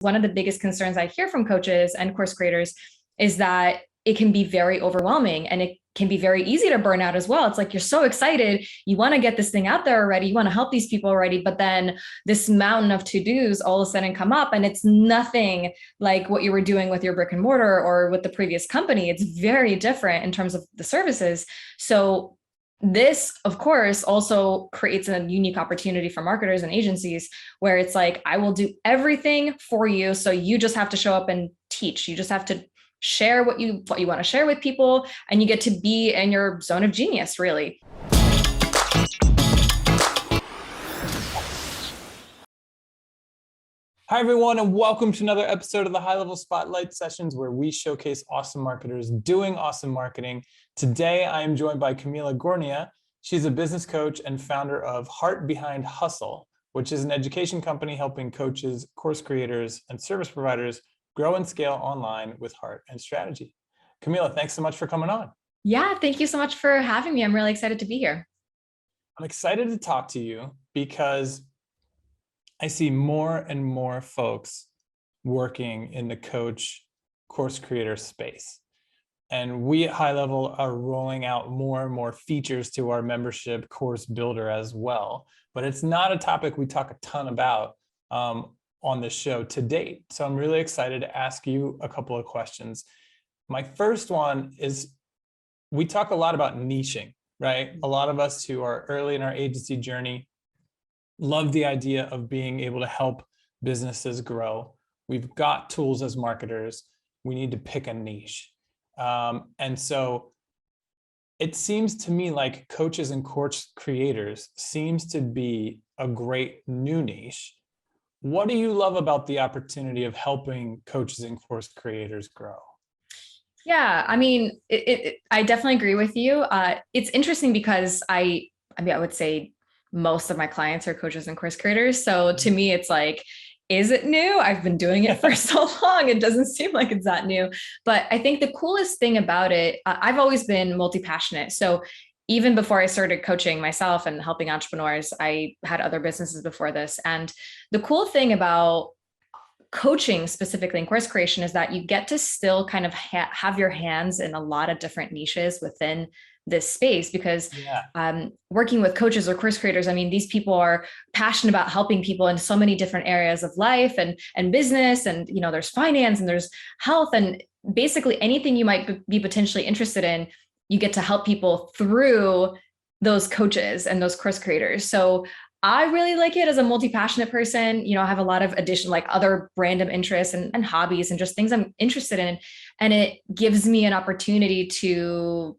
One of the biggest concerns I hear from coaches and course creators is that it can be very overwhelming and it can be very easy to burn out as well. It's like you're so excited, you want to get this thing out there already, you want to help these people already, but then this mountain of to-dos all of a sudden come up and it's nothing like what you were doing with your brick and mortar or with the previous company. It's very different in terms of the services. So this, of course, also creates a unique opportunity for marketers and agencies where it's like, I will do everything for you. So you just have to show up and teach. You just have to share what you want to share with people, and you get to be in your zone of genius, really. Hi, everyone, and welcome to another episode of the High Level Spotlight Sessions, where we showcase awesome marketers doing awesome marketing. Today, I am joined by Kamila Gornia. She's a business coach and founder of Heart Behind Hustle, which is an education company helping coaches, course creators, and service providers grow and scale online with heart and strategy. Kamila, thanks so much for coming on. Yeah, thank you so much for having me. I'm really excited to be here. I'm excited to talk to you because I see more and more folks working in the coach course creator space. And we at High Level are rolling out more and more features to our membership course builder as well. But it's not a topic we talk a ton about on this show to date. So I'm really excited to ask you a couple of questions. My first one is, we talk a lot about niching, right? A lot of us who are early in our agency journey love the idea of being able to help businesses grow. We've got tools as marketers. We need to pick a niche. And so it seems to me like coaches and course creators seems to be a great new niche. What do you love about the opportunity of helping coaches and course creators grow? Yeah, I mean, I definitely agree with you. It's interesting because I would say most of my clients are coaches and course creators. So to me, it's like, is it new? I've been doing it for so long. It doesn't seem like it's that new. But I think the coolest thing about it, I've always been multi-passionate. So even before I started coaching myself and helping entrepreneurs, I had other businesses before this. And the cool thing about coaching specifically in course creation is that you get to still kind of have your hands in a lot of different niches within this space, because working with coaches or course creators, I mean, these people are passionate about helping people in so many different areas of life and business, and there's finance and there's health, and basically anything you might be potentially interested in, you get to help people through those coaches and those course creators. So I really like it as a multi-passionate person. I have a lot of other random interests and hobbies and just things I'm interested in. And it gives me an opportunity to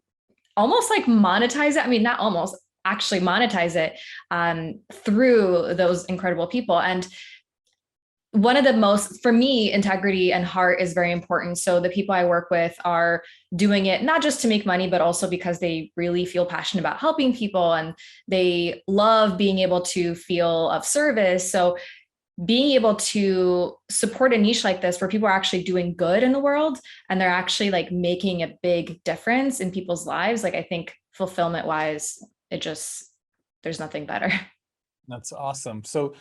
almost like monetize it. I mean, not almost, actually monetize it through those incredible people. And one of the most, for me, integrity and heart is very important. So the people I work with are doing it not just to make money, but also because they really feel passionate about helping people and they love being able to feel of service. So being able to support a niche like this where people are actually doing good in the world and they're actually like making a big difference in people's lives, like I think fulfillment wise, there's nothing better. That's awesome. So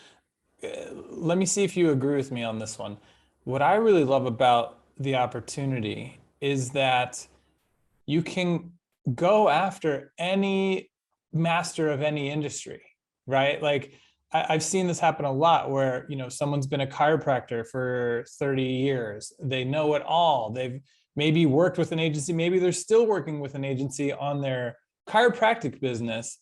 let me see if you agree with me on this one. What I really love about the opportunity is that you can go after any master of any industry, right? Like I've seen this happen a lot where, someone's been a chiropractor for 30 years. They know it all. They've maybe worked with an agency. Maybe they're still working with an agency on their chiropractic business,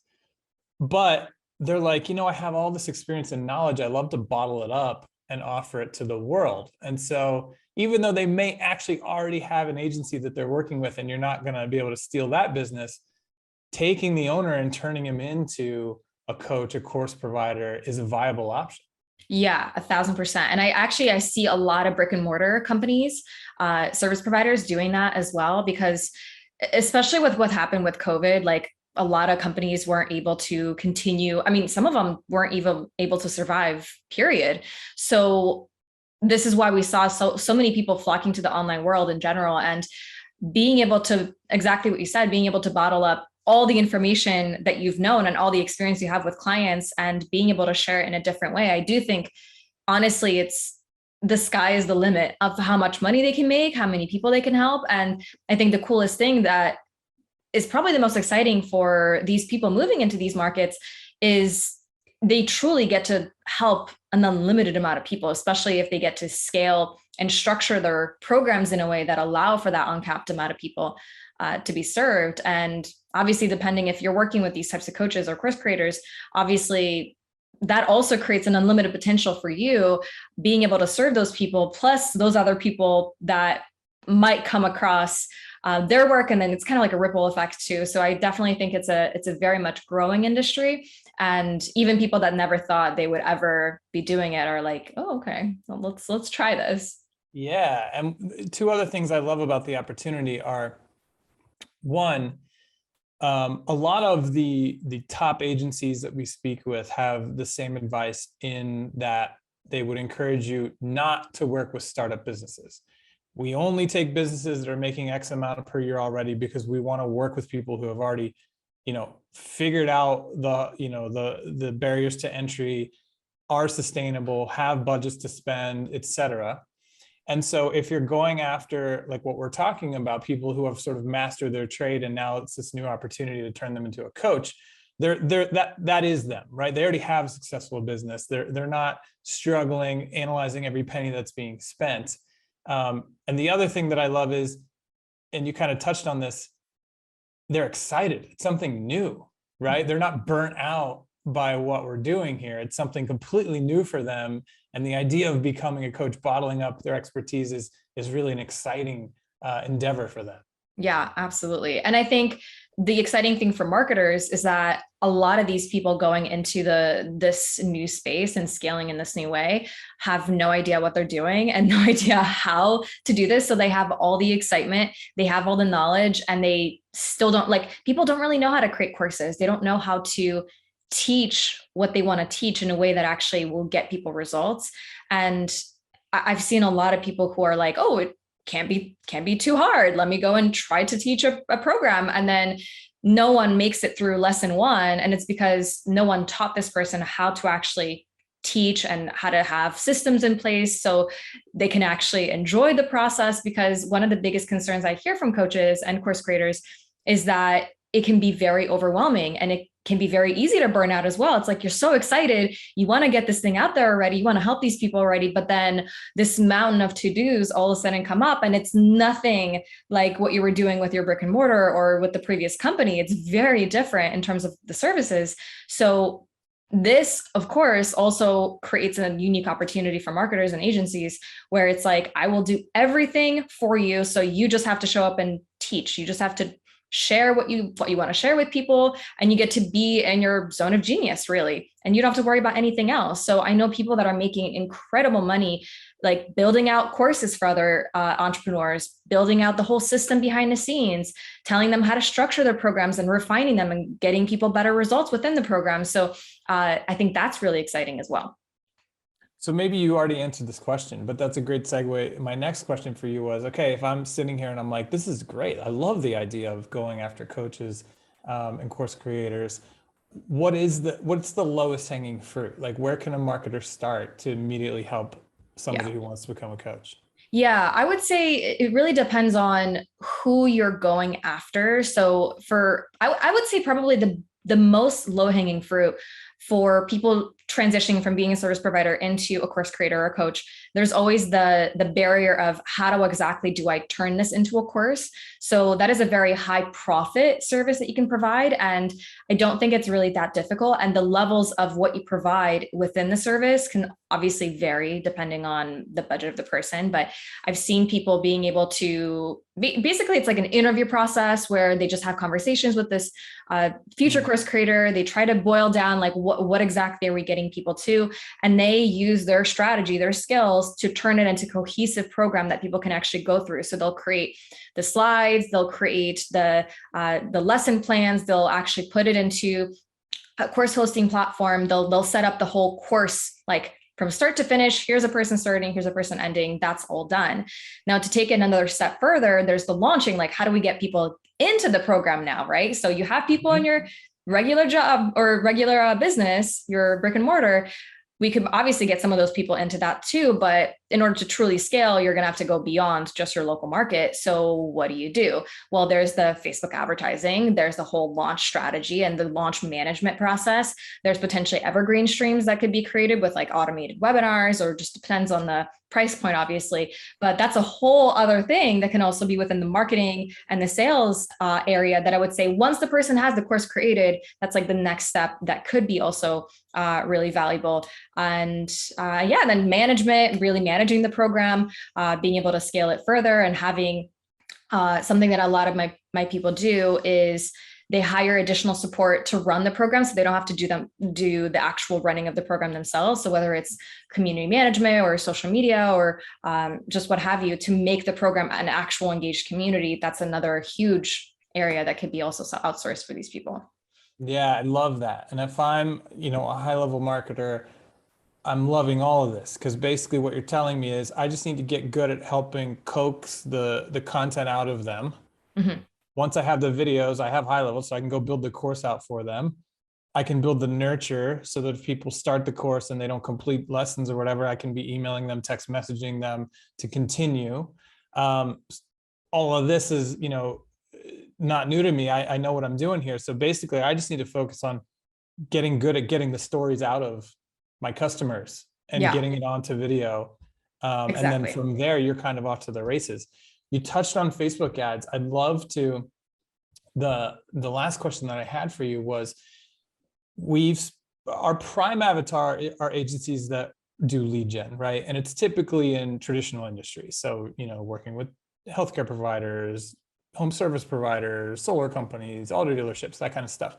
but they're like, I have all this experience and knowledge. I love to bottle it up and offer it to the world. And so even though they may actually already have an agency that they're working with, and you're not going to be able to steal that business, taking the owner and turning him into a coach, a course provider is a viable option. Yeah, 1,000%. And I see a lot of brick and mortar companies, service providers doing that as well, because especially with what happened with COVID, like a lot of companies weren't able to continue. I mean, some of them weren't even able to survive, period. So this is why we saw so many people flocking to the online world in general, and being able to, exactly what you said, being able to bottle up all the information that you've known and all the experience you have with clients and being able to share it in a different way. I do think, honestly, the sky is the limit of how much money they can make, how many people they can help. And I think the coolest thing that is probably the most exciting for these people moving into these markets is they truly get to help an unlimited amount of people, especially if they get to scale and structure their programs in a way that allow for that uncapped amount of people to be served. And obviously, depending if you're working with these types of coaches or course creators, obviously that also creates an unlimited potential for you being able to serve those people, plus those other people that might come across their work, and then it's kind of like a ripple effect too. So I definitely think it's a very much growing industry, and even people that never thought they would ever be doing it are like, oh, okay, well, let's try this. Yeah, and two other things I love about the opportunity are, one, a lot of the top agencies that we speak with have the same advice, in that they would encourage you not to work with startup businesses. We only take businesses that are making X amount per year already, because we want to work with people who have already, figured out the barriers to entry, are sustainable, have budgets to spend, et cetera. And so if you're going after, like what we're talking about, people who have sort of mastered their trade and now it's this new opportunity to turn them into a coach, that is them, right? They already have a successful business. They're not struggling, analyzing every penny that's being spent. And the other thing that I love is, and you kind of touched on this, they're excited. It's something new, right? They're not burnt out by what we're doing here. It's something completely new for them. And the idea of becoming a coach, bottling up their expertise is really an exciting endeavor for them. Yeah, absolutely. And I think the exciting thing for marketers is that a lot of these people going into this new space and scaling in this new way have no idea what they're doing and no idea how to do this. So they have all the excitement, they have all the knowledge, and they still don't, like, people don't really know how to create courses. They don't know how to teach what they want to teach in a way that actually will get people results. And I've seen a lot of people who are like, oh, it can't be too hard. Let me go and try to teach a program. And then no one makes it through lesson one. And it's because no one taught this person how to actually teach and how to have systems in place so they can actually enjoy the process. Because one of the biggest concerns I hear from coaches and course creators is that it can be very overwhelming, and it can be very easy to burn out as well. It's like, you're so excited, you want to get this thing out there already, you want to help these people already, but then this mountain of to-dos all of a sudden come up, and it's nothing like what you were doing with your brick and mortar or with the previous company. It's very different in terms of the services. So this, of course, also creates a unique opportunity for marketers and agencies, where it's like, I will do everything for you, so you just have to show up and teach. You just have to share what you want to share with people, and you get to be in your zone of genius, really, and you don't have to worry about anything else. So I know people that are making incredible money, like building out courses for other entrepreneurs, building out the whole system behind the scenes, telling them how to structure their programs and refining them and getting people better results within the program. So I think that's really exciting as well. So maybe you already answered this question, but that's a great segue. My next question for you was, okay, if I'm sitting here and I'm like, this is great, I love the idea of going after coaches and course creators, what's the lowest hanging fruit? Like, where can a marketer start to immediately help somebody who wants to become a coach? Yeah, I would say it really depends on who you're going after. So I would say probably the most low hanging fruit for people transitioning from being a service provider into a course creator or a coach, there's always the barrier of, how exactly do I turn this into a course? So that is a very high profit service that you can provide. And I don't think it's really that difficult. And the levels of what you provide within the service can obviously vary depending on the budget of the person. But I've seen people being able to basically, it's like an interview process where they just have conversations with this future course creator. They try to boil down like what exactly are we getting people to, and they use their strategy, their skills to turn it into a cohesive program that people can actually go through. So they'll create the slides, they'll create the lesson plans, they'll actually put it into a course hosting platform. They'll set up the whole course, like from start to finish. Here's a person starting, here's a person ending, that's all done. Now, to take it another step further, there's the launching, like how do we get people into the program now, right? So you have people in your regular job or regular business, your brick and mortar, we could obviously get some of those people into that too, but in order to truly scale, you're going to have to go beyond just your local market. So what do? Well, there's the Facebook advertising, there's the whole launch strategy and the launch management process. There's potentially evergreen streams that could be created with like automated webinars, or just depends on the price point, obviously. But that's a whole other thing that can also be within the marketing and the sales area, that I would say once the person has the course created, that's like the next step that could be also really valuable. And then management, really managing the program, being able to scale it further, and having something that a lot of my people do is they hire additional support to run the program, so they don't have to do the actual running of the program themselves. So whether it's community management or social media or just what have you, to make the program an actual engaged community, that's another huge area that could be also outsourced for these people. Yeah, I love that. And if I'm, a high level marketer, I'm loving all of this, because basically what you're telling me is I just need to get good at helping coax the content out of them. Mm-hmm. Once I have the videos, I have high level, so I can go build the course out for them. I can build the nurture so that if people start the course and they don't complete lessons or whatever, I can be emailing them, text messaging them to continue. All of this is, not new to me. I know what I'm doing here. So basically, I just need to focus on getting good at getting the stories out of my customers and getting it onto video. Exactly. And then from there, you're kind of off to the races. You touched on Facebook ads. I'd love to, the last question that I had for you was, our prime avatar are agencies that do lead gen, right? And it's typically in traditional industries. So, working with healthcare providers, home service providers, solar companies, auto dealerships, that kind of stuff.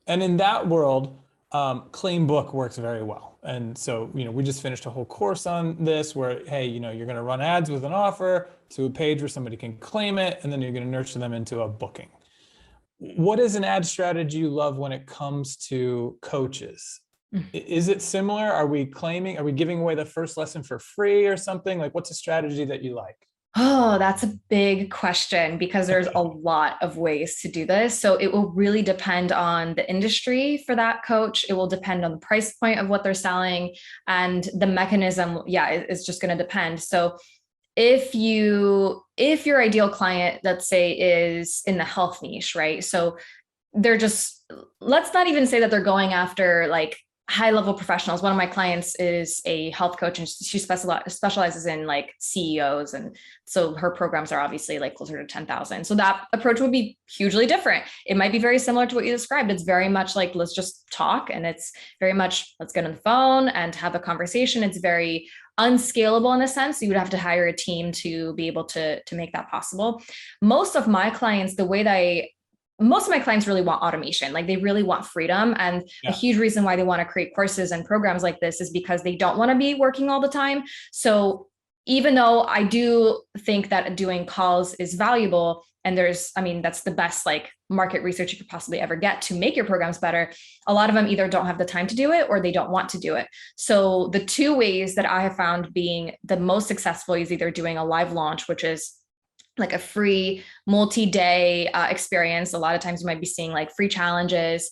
And in that world, claim book works very well. And so, we just finished a whole course on this where, hey, you're going to run ads with an offer to a page where somebody can claim it, and then you're going to nurture them into a booking. What is an ad strategy you love when it comes to coaches? Is it similar? Are we giving away the first lesson for free or something? Like, what's a strategy that you like? Oh, that's a big question, because there's a lot of ways to do this. So it will really depend on the industry for that coach. It will depend on the price point of what they're selling, and the mechanism. Yeah, it's just going to depend. So if your ideal client, let's say, is in the health niche, right? So let's not even say that they're going after like high level professionals. One of my clients is a health coach, and she specializes in like CEOs. And so her programs are obviously like closer to 10,000. So that approach would be hugely different. It might be very similar to what you described. It's very much like, let's just talk. And it's very much, let's get on the phone and have a conversation. It's very unscalable in a sense. You would have to hire a team to be able to make that possible. Most of my clients really want automation. Like, they really want freedom. And a huge reason why they want to create courses and programs like this is because they don't want to be working all the time. So even though I do think that doing calls is valuable, and that's the best like market research you could possibly ever get to make your programs better, a lot of them either don't have the time to do it or they don't want to do it. So the two ways that I have found being the most successful is either doing a live launch, which is like a free multi-day experience. A lot of times you might be seeing like free challenges,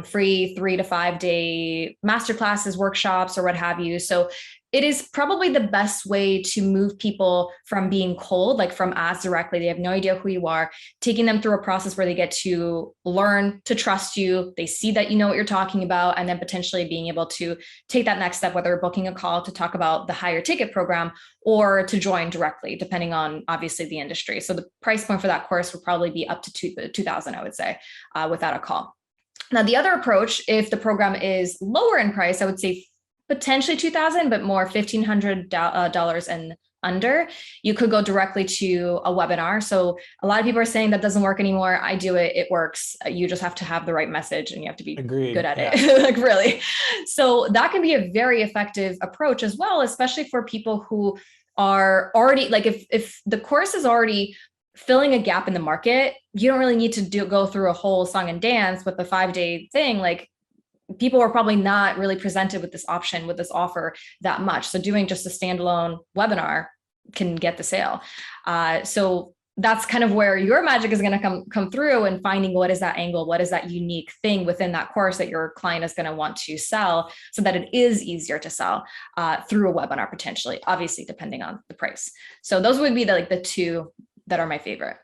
free 3 to 5 day masterclasses, workshops, or what have you. So it is probably the best way to move people from being cold, like from ads directly. They have no idea who you are, taking them through a process where they get to learn to trust you. They see that you know what you're talking about, and then potentially being able to take that next step, whether booking a call to talk about the higher ticket program or to join directly, depending on obviously the industry. So the price point for that course would probably be up to 2,000, I would say, without a call. Now, the other approach, if the program is lower in price, I would say potentially 2,000, but more $1,500 and under, you could go directly to a webinar. So a lot of people are saying that doesn't work anymore. I do it. It works. You just have to have the right message, and you have to be good at it. Like, really. So that can be a very effective approach as well, especially for people who are already like, if the course is already filling a gap in the market, you don't really need to go through a whole song and dance with a 5-day thing. Like, people are probably not really presented with this option, with this offer that much. So doing just a standalone webinar can get the sale. So that's kind of where your magic is going to come through, and finding what is that angle, what is that unique thing within that course that your client is going to want to sell, so that it is easier to sell through a webinar, potentially, obviously depending on the price. So those would be the two that are my favorite.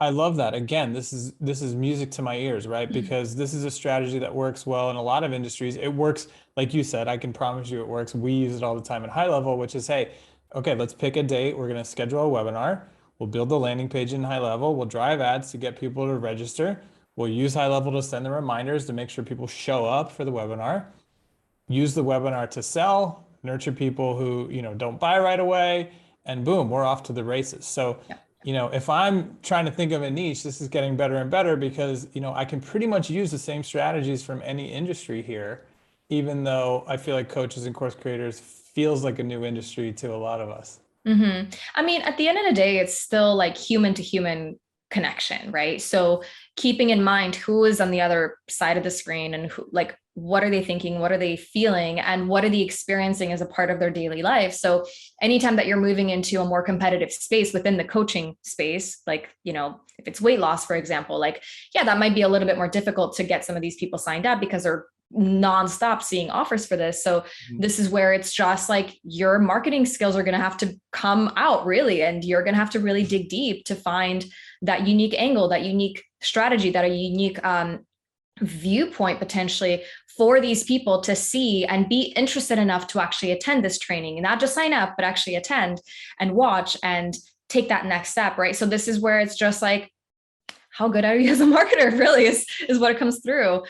I love that. Again, this is music to my ears, right? Because this is a strategy that works well in a lot of industries. It works, like you said, I can promise you it works. We use it all the time at high level, which is, hey, okay, let's pick a date. We're going to schedule a webinar. We'll build the landing page in high level. We'll drive ads to get people to register. We'll use high level to send the reminders to make sure people show up for the webinar. Use the webinar to sell, nurture people who, don't buy right away, and boom, we're off to the races. So, Yeah. If I'm trying to think of a niche, this is getting better and better because, I can pretty much use the same strategies from any industry here, even though I feel like coaches and course creators feels like a new industry to a lot of us. Mm-hmm. I mean, at the end of the day, it's still like human to human connection, right? So keeping in mind who is on the other side of the screen, and who, like, what are they thinking? What are they feeling? And what are they experiencing as a part of their daily life? So anytime that you're moving into a more competitive space within the coaching space, like, if it's weight loss, for example, like, yeah, that might be a little bit more difficult to get some of these people signed up because they're nonstop seeing offers for this. So this is where it's just like your marketing skills are going to have to come out, really. And you're going to have to really dig deep to find that unique angle, that unique strategy, that a unique viewpoint potentially for these people to see and be interested enough to actually attend this training, and not just sign up, but actually attend and watch and take that next step, right? So this is where it's just like, how good are you as a marketer, really, is what it comes through.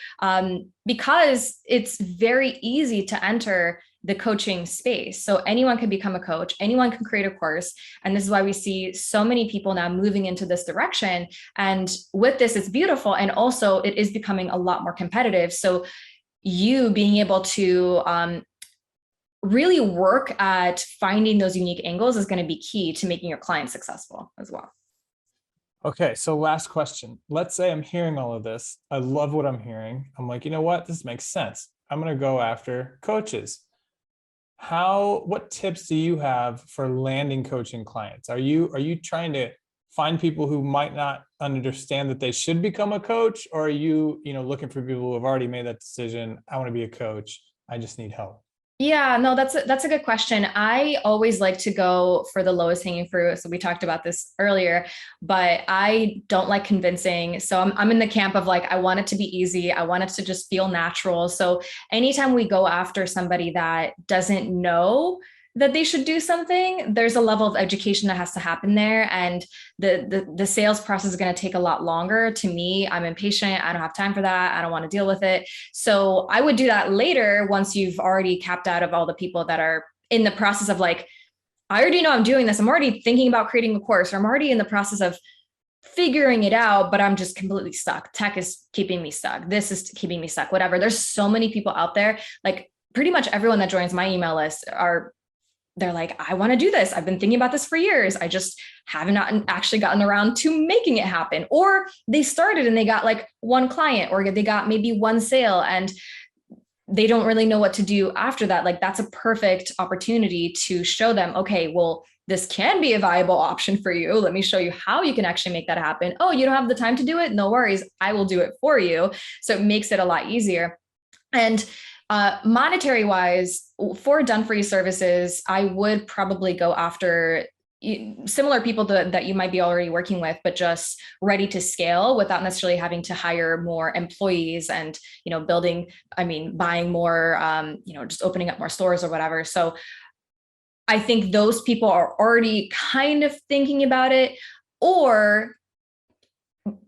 Because it's very easy to enter the coaching space. So anyone can become a coach, anyone can create a course. And this is why we see so many people now moving into this direction. And with this, it's beautiful. And also it is becoming a lot more competitive. So you being able to really work at finding those unique angles is going to be key to making your clients successful as well. Okay, so last question. Let's say I'm hearing all of this. I love what I'm hearing. I'm like, you know what? This makes sense. I'm going to go after coaches. What tips do you have for landing coaching clients? Are you trying to find people who might not understand that they should become a coach? Or are you, looking for people who have already made that decision? I want to be a coach. I just need help. Yeah, no, that's a good question. I always like to go for the lowest hanging fruit. So we talked about this earlier, but I don't like convincing. So I'm in the camp of like, I want it to be easy. I want it to just feel natural. So anytime we go after somebody that doesn't know that they should do something, there's a level of education that has to happen there. And the sales process is going to take a lot longer. To me, I'm impatient. I don't have time for that. I don't want to deal with it. So I would do that later, once you've already capped out of all the people that are in the process of like, I already know I'm doing this. I'm already thinking about creating a course, or I'm already in the process of figuring it out, but I'm just completely stuck. Tech is keeping me stuck. This is keeping me stuck, whatever. There's so many people out there. Like pretty much everyone that joins my email list they're like, I want to do this. I've been thinking about this for years. I just haven't actually gotten around to making it happen. Or they started and they got like one client, or they got maybe one sale, and they don't really know what to do after that. Like that's a perfect opportunity to show them, okay, well, this can be a viable option for you. Let me show you how you can actually make that happen. Oh, you don't have the time to do it? No worries. I will do it for you. So it makes it a lot easier. And monetary wise, for done for you services, I would probably go after similar people that you might be already working with, but just ready to scale without necessarily having to hire more employees and, buying more, just opening up more stores or whatever. So I think those people are already kind of thinking about it, or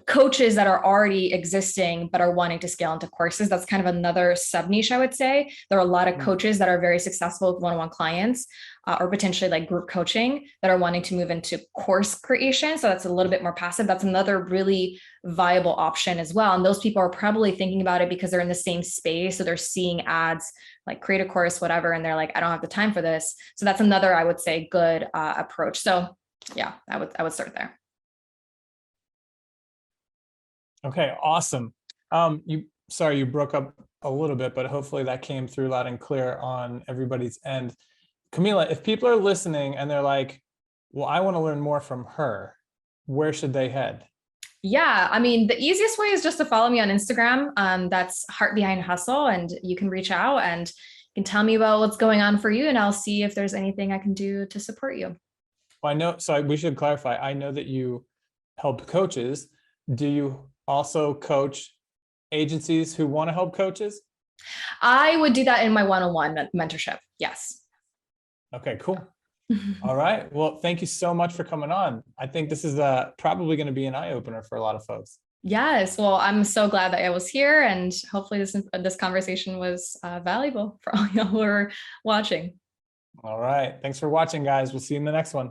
coaches that are already existing but are wanting to scale into courses. That's kind of another sub niche, I would say. There are a lot of coaches that are very successful with one-on-one clients, or potentially like group coaching, that are wanting to move into course creation. So that's a little bit more passive. That's another really viable option as well. And those people are probably thinking about it because they're in the same space. So they're seeing ads like create a course, whatever. And they're like, I don't have the time for this. So that's another, I would say, good approach. So yeah, I would start there. Okay, awesome. You broke up a little bit, but hopefully that came through loud and clear on everybody's end. Kamila, if people are listening and they're like, well, I want to learn more from her, where should they head? Yeah, I mean, the easiest way is just to follow me on Instagram. That's Heart Behind Hustle, and you can reach out and you can tell me about what's going on for you, and I'll see if there's anything I can do to support you. Well, I know, so we should clarify. I know that you help coaches. Do you also coach agencies who want to help coaches? I would do that in my one-on-one mentorship. Yes. Okay, cool. All right. Well, thank you so much for coming on. I think this is probably going to be an eye opener for a lot of folks. Yes. Well, I'm so glad that I was here, and hopefully this conversation was valuable for all y'all who are watching. All right. Thanks for watching, guys. We'll see you in the next one.